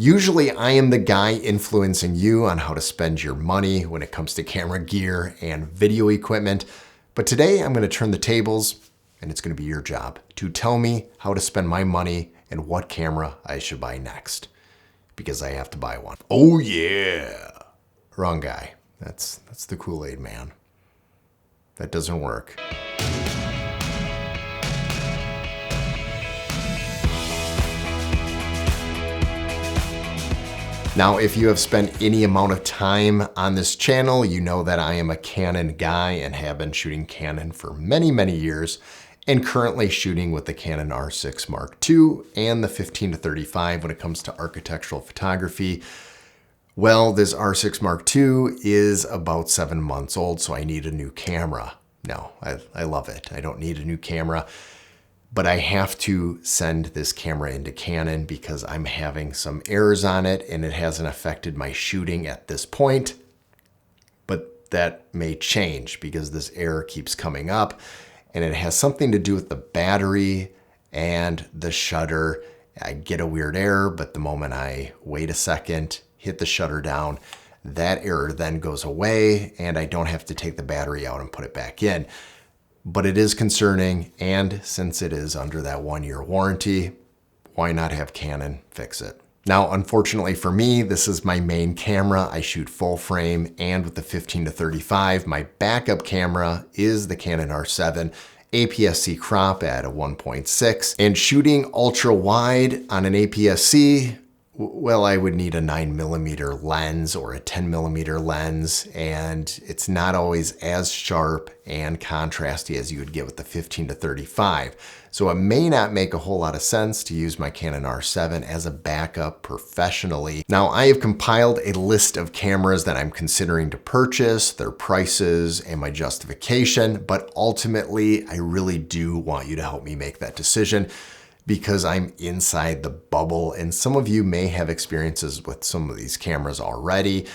Usually I am the guy influencing you on how to spend your money when it comes to camera gear and video equipment. But today I'm going to turn the tables and it's going to be your job to tell me how to spend my money and what camera I should buy next. Because I have to buy one. Oh yeah! Wrong guy. That's the Kool-Aid man. That doesn't work. Now, if you have spent any amount of time on this channel, you know that I am a Canon guy and have been shooting Canon for many, many years, and currently shooting with the Canon R6 Mark II and the 15-35 when it comes to architectural photography. Well, this R6 Mark II is about 7 months old, so I need a new camera. No, I love it. I don't need a new camera. But I have to send this camera into Canon because I'm having some errors on it and it hasn't affected my shooting at this point. But that may change because this error keeps coming up and it has something to do with the battery and the shutter. I get a weird error, but the moment I wait a second, hit the shutter down, that error then goes away and I don't have to take the battery out and put it back in. But it is concerning, and since it is under that 1-year warranty, why not have Canon fix it? Now, unfortunately for me, this is my main camera. I shoot full frame, and with the 15-35, my backup camera is the Canon R7 APS-C crop at a 1.6. And shooting ultra wide on an APS-C, well, I would need a 9mm lens or a 10mm lens, and it's not always as sharp and contrasty as you would get with the 15-35. So it may not make a whole lot of sense to use my Canon R7 as a backup professionally. Now, I have compiled a list of cameras that I'm considering to purchase, their prices, and my justification, but ultimately, I really do want you to help me make that decision, because I'm inside the bubble and some of you may have experiences with some of these cameras already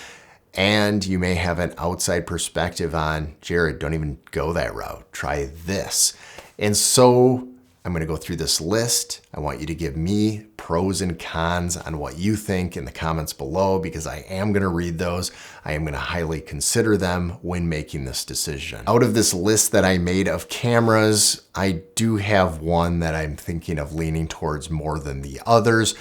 and you may have an outside perspective on, Jared, don't even go that route, try this. And so I'm gonna go through this list. I want you to give me pros and cons on what you think in the comments below because I am gonna read those. I am gonna highly consider them when making this decision. Out of this list that I made of cameras, I do have one that I'm thinking of leaning towards more than the others,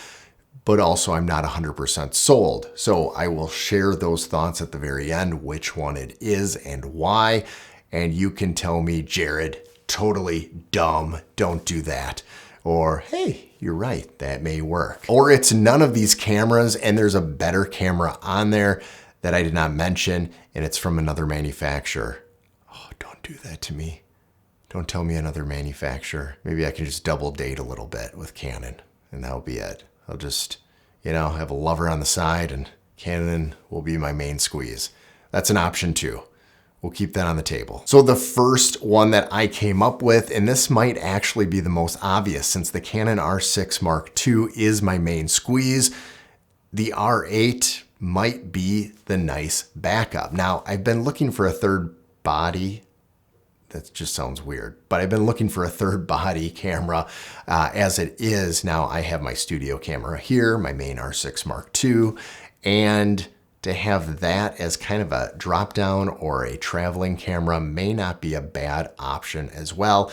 but also I'm not 100% sold. So I will share those thoughts at the very end, which one it is and why. And you can tell me, Jared, totally dumb, don't do that. Or, hey, you're right, that may work. Or it's none of these cameras and there's a better camera on there that I did not mention and it's from another manufacturer. Oh, don't do that to me. Don't tell me another manufacturer. Maybe I can just double date a little bit with Canon and that'll be it. I'll just, have a lover on the side and Canon will be my main squeeze. That's an option too. We'll keep that on the table. So the first one that I came up with, and this might actually be the most obvious since the Canon R6 Mark II is my main squeeze, the R8 might be the nice backup. Now, I've been looking for a third body. That just sounds weird, but I've been looking for a third body camera as it is. Now I have my studio camera here, my main R6 Mark II, and to have that as kind of a drop down or a traveling camera may not be a bad option as well.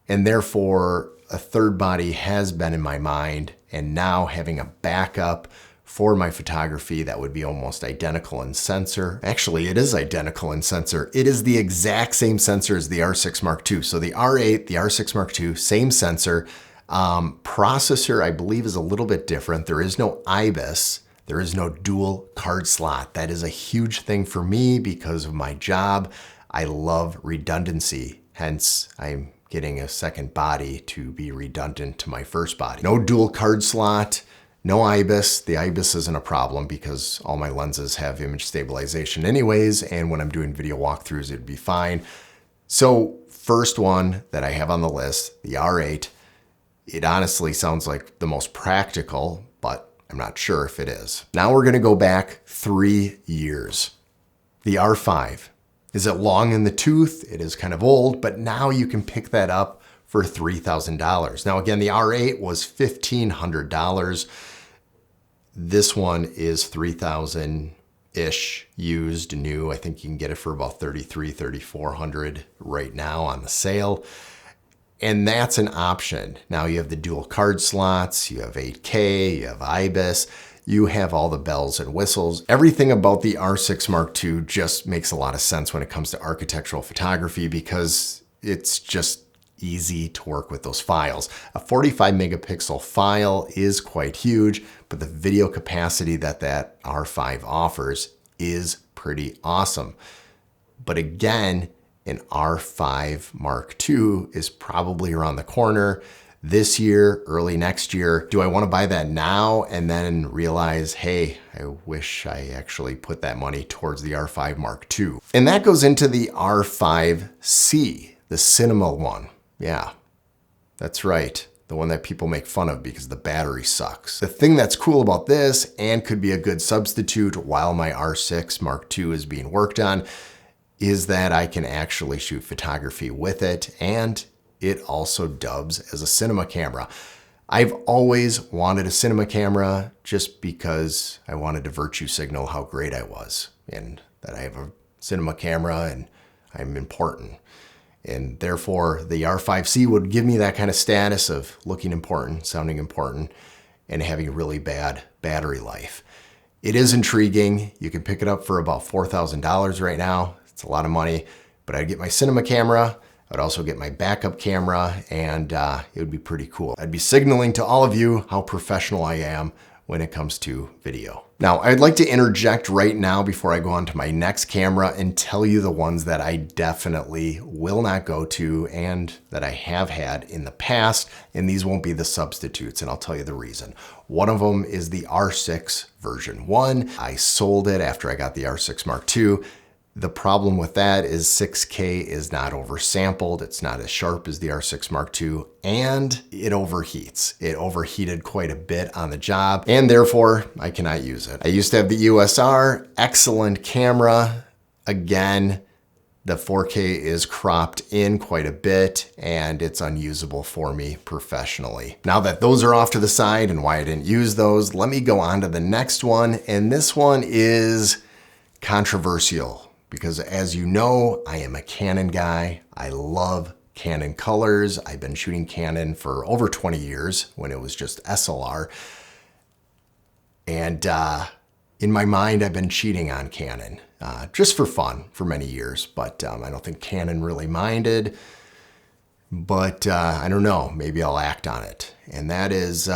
And therefore a third body has been in my mind, and now having a backup for my photography that would be almost identical in sensor. Actually, it is identical in sensor. It is the exact same sensor as the R6 Mark II. So the R8, the R6 Mark II, same sensor. Processor, I believe, is a little bit different. There is no IBIS. There is no dual card slot. That is a huge thing for me because of my job. I love redundancy. Hence, I'm getting a second body to be redundant to my first body. No dual card slot, no IBIS. The IBIS isn't a problem because all my lenses have image stabilization anyways, and when I'm doing video walkthroughs, it'd be fine. So first one that I have on the list, the R8, it honestly sounds like the most practical, but I'm not sure if it is. Now we're gonna go back 3 years. The R5. Is it long in the tooth? It is kind of old, but now you can pick that up for $3,000. Now again, the R8 was $1,500. This one is 3,000-ish used, new. I think you can get it for about 3,400 right now on the sale. And that's an option. Now you have the dual card slots, you have 8K, you have IBIS, you have all the bells and whistles. Everything about the R6 Mark II just makes a lot of sense when it comes to architectural photography because it's just easy to work with those files. A 45 megapixel file is quite huge, but the video capacity that R5 offers is pretty awesome. But again, an R5 Mark II is probably around the corner this year, early next year. Do I want to buy that now and then realize, hey, I wish I actually put that money towards the R5 Mark II? And that goes into the R5C, the cinema one. Yeah, that's right. The one that people make fun of because the battery sucks. The thing that's cool about this and could be a good substitute while my R6 Mark II is being worked on is that I can actually shoot photography with it, and it also dubs as a cinema camera. I've always wanted a cinema camera just because I wanted to virtue signal how great I was and that I have a cinema camera and I'm important. And therefore the R5C would give me that kind of status of looking important, sounding important, and having a really bad battery life. It is intriguing. You can pick it up for about $4,000 right now. It's a lot of money, but I'd get my cinema camera. I'd also get my backup camera, and it would be pretty cool. I'd be signaling to all of you how professional I am when it comes to video. Now, I'd like to interject right now before I go on to my next camera and tell you the ones that I definitely will not go to and that I have had in the past, and these won't be the substitutes, and I'll tell you the reason. One of them is the R6 version 1. I sold it after I got the R6 Mark II. The problem with that is 6K is not oversampled. It's not as sharp as the R6 Mark II, and it overheats. It overheated quite a bit on the job, and therefore I cannot use it. I used to have the USR, excellent camera. Again, the 4K is cropped in quite a bit, and it's unusable for me professionally. Now that those are off to the side and why I didn't use those, let me go on to the next one, and this one is controversial. Because as you know, I am a Canon guy. I love Canon colors. I've been shooting Canon for over 20 years when it was just SLR. And in my mind, I've been cheating on Canon just for fun for many years. But I don't think Canon really minded. But I don't know, maybe I'll act on it. And that is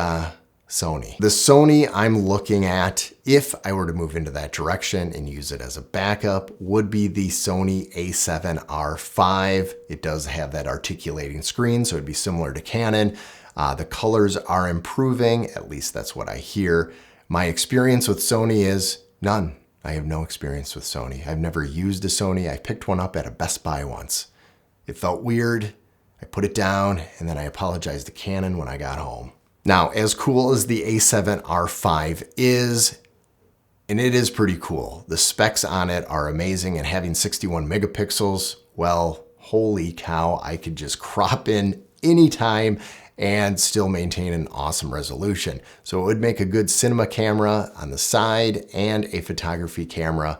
Sony. The Sony I'm looking at, if I were to move into that direction and use it as a backup, would be the Sony a7R5. It does have that articulating screen, so it'd be similar to Canon. The colors are improving, at least that's what I hear. My experience with Sony is none. I have no experience with Sony. I've never used a Sony. I picked one up at a Best Buy once. It felt weird. I put it down, and then I apologized to Canon when I got home. Now, as cool as the a7R5 is, and it is pretty cool, the specs on it are amazing, and having 61 megapixels, well, holy cow, I could just crop in anytime and still maintain an awesome resolution. So it would make a good cinema camera on the side and a photography camera,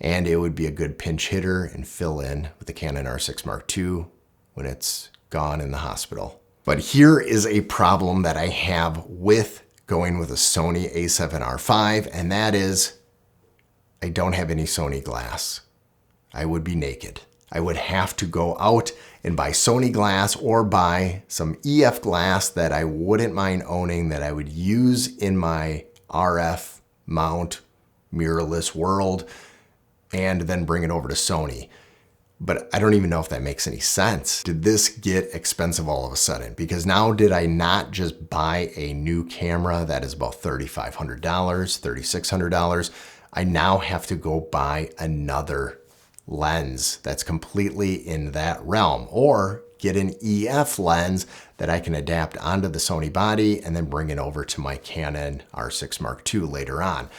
and it would be a good pinch hitter and fill in with the Canon R6 Mark II when it's gone in the hospital. But here is a problem that I have with going with a Sony a7R5, and that is I don't have any Sony glass. I would be naked. I would have to go out and buy Sony glass or buy some EF glass that I wouldn't mind owning that I would use in my RF mount mirrorless world and then bring it over to Sony. But I don't even know if that makes any sense. Did this get expensive all of a sudden? Because now did I not just buy a new camera that is about $3,500, $3,600? I now have to go buy another lens that's completely in that realm, or get an EF lens that I can adapt onto the Sony body and then bring it over to my Canon R6 Mark II later on.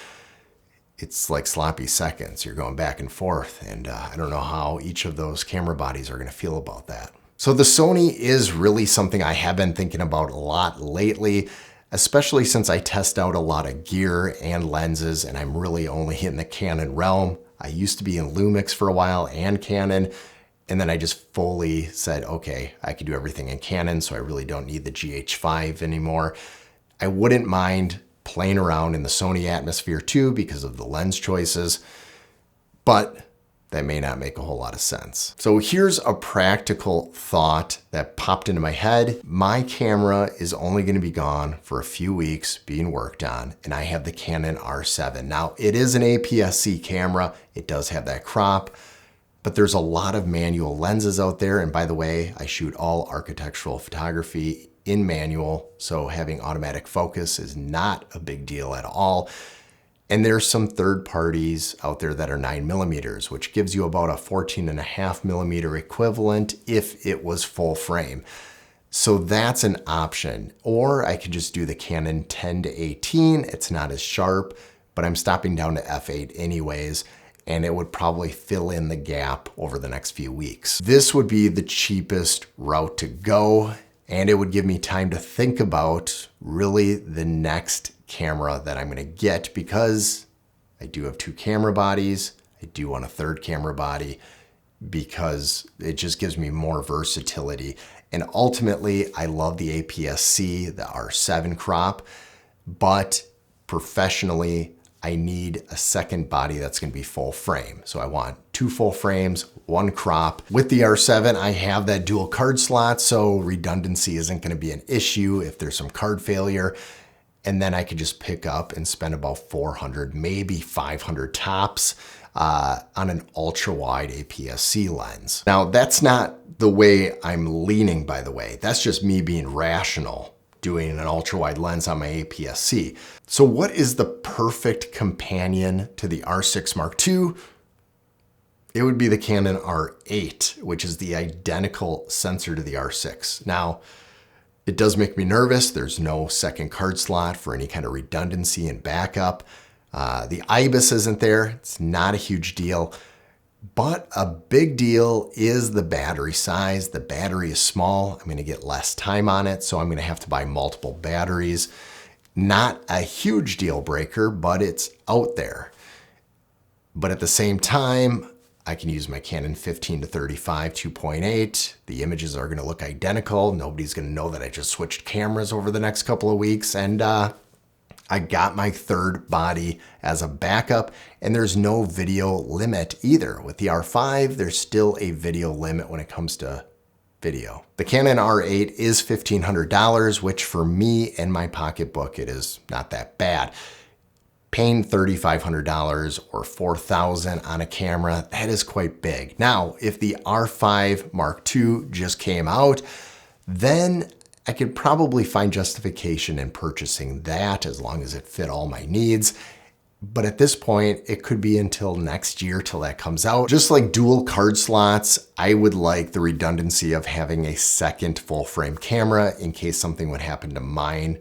It's like sloppy seconds. You're going back and forth, and I don't know how each of those camera bodies are going to feel about that. So the Sony is really something I have been thinking about a lot lately. especially since I test out a lot of gear and lenses and I'm really only in the Canon realm. I used to be in Lumix for a while and Canon, and then I just fully said, okay, I can do everything in Canon, so I really don't need the GH5 anymore. I wouldn't mind playing around in the Sony Atmosphere too because of the lens choices, but that may not make a whole lot of sense. So here's a practical thought that popped into my head. My camera is only going to be gone for a few weeks being worked on, and I have the Canon R7. Now, it is an APS-C camera. It does have that crop, but there's a lot of manual lenses out there. And by the way, I shoot all architectural photography in manual, so having automatic focus is not a big deal at all. And there's some third parties out there that are 9mm, which gives you about a 14.5mm equivalent if it was full frame. So that's an option. Or I could just do the Canon 10-18. It's not as sharp, but I'm stopping down to f8 anyways, and it would probably fill in the gap over the next few weeks. This would be the cheapest route to go, and it would give me time to think about really the next camera that I'm gonna get, because I do have 2 camera bodies. I do want a 3rd camera body because it just gives me more versatility. And ultimately, I love the APS-C, the R7 crop, but professionally, I need a second body that's gonna be full frame. So I want 2 full frames, 1 crop. With the R7, I have that dual card slot, so redundancy isn't gonna be an issue if there's some card failure. And then I could just pick up and spend about 400, maybe 500 tops on an ultra wide APS-C lens. Now, that's not the way I'm leaning, by the way. That's just me being rational, doing an ultra wide lens on my APS-C. So what is the perfect companion to the R6 Mark II? It would be the Canon R8, which is the identical sensor to the R6. Now, it does make me nervous. There's no second card slot for any kind of redundancy and backup. The IBIS isn't there. It's not a huge deal, but a big deal is the battery size. The battery is small. I'm gonna get less time on it, so I'm gonna have to buy multiple batteries. Not a huge deal breaker, but it's out there. But at the same time, I can use my Canon 15-35 2.8. The images are gonna look identical. Nobody's gonna know that I just switched cameras over the next couple of weeks. And I got my 3rd body as a backup, and there's no video limit either. With the R5, there's still a video limit when it comes to video. The Canon R8 is $1,500, which for me and my pocketbook, it is not that bad. Paying $3,500 or $4,000 on a camera, that is quite big. Now, if the R5 Mark II just came out, then I could probably find justification in purchasing that as long as it fit all my needs. But at this point, it could be until next year till that comes out. Just like dual card slots, I would like the redundancy of having a second full frame camera in case something would happen to mine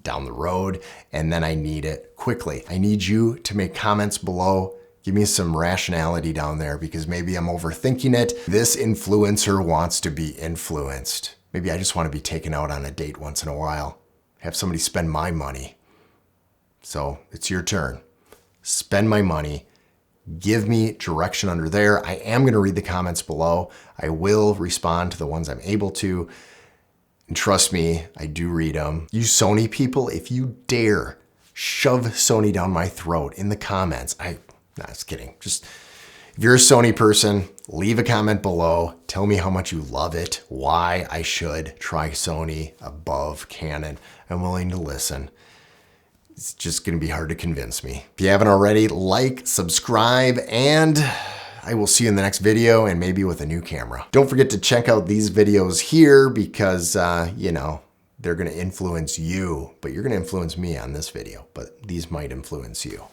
down the road, and then I need it quickly. I need you to make comments below. Give me some rationality down there, because maybe I'm overthinking it. This influencer wants to be influenced. Maybe I just want to be taken out on a date once in a while. Have somebody spend my money. So it's your turn. Spend my money. Give me direction under there. I am going to read the comments below. I will respond to the ones I'm able to. And trust me, I do read them. You Sony people, if you dare shove Sony down my throat in the comments, just kidding. Just, if you're a Sony person, leave a comment below. Tell me how much you love it, why I should try Sony above Canon. I'm willing to listen. It's just gonna be hard to convince me. If you haven't already, like, subscribe, and I will see you in the next video, and maybe with a new camera. Don't forget to check out these videos here because, you know, they're gonna influence you, but you're gonna influence me on this video, but these might influence you.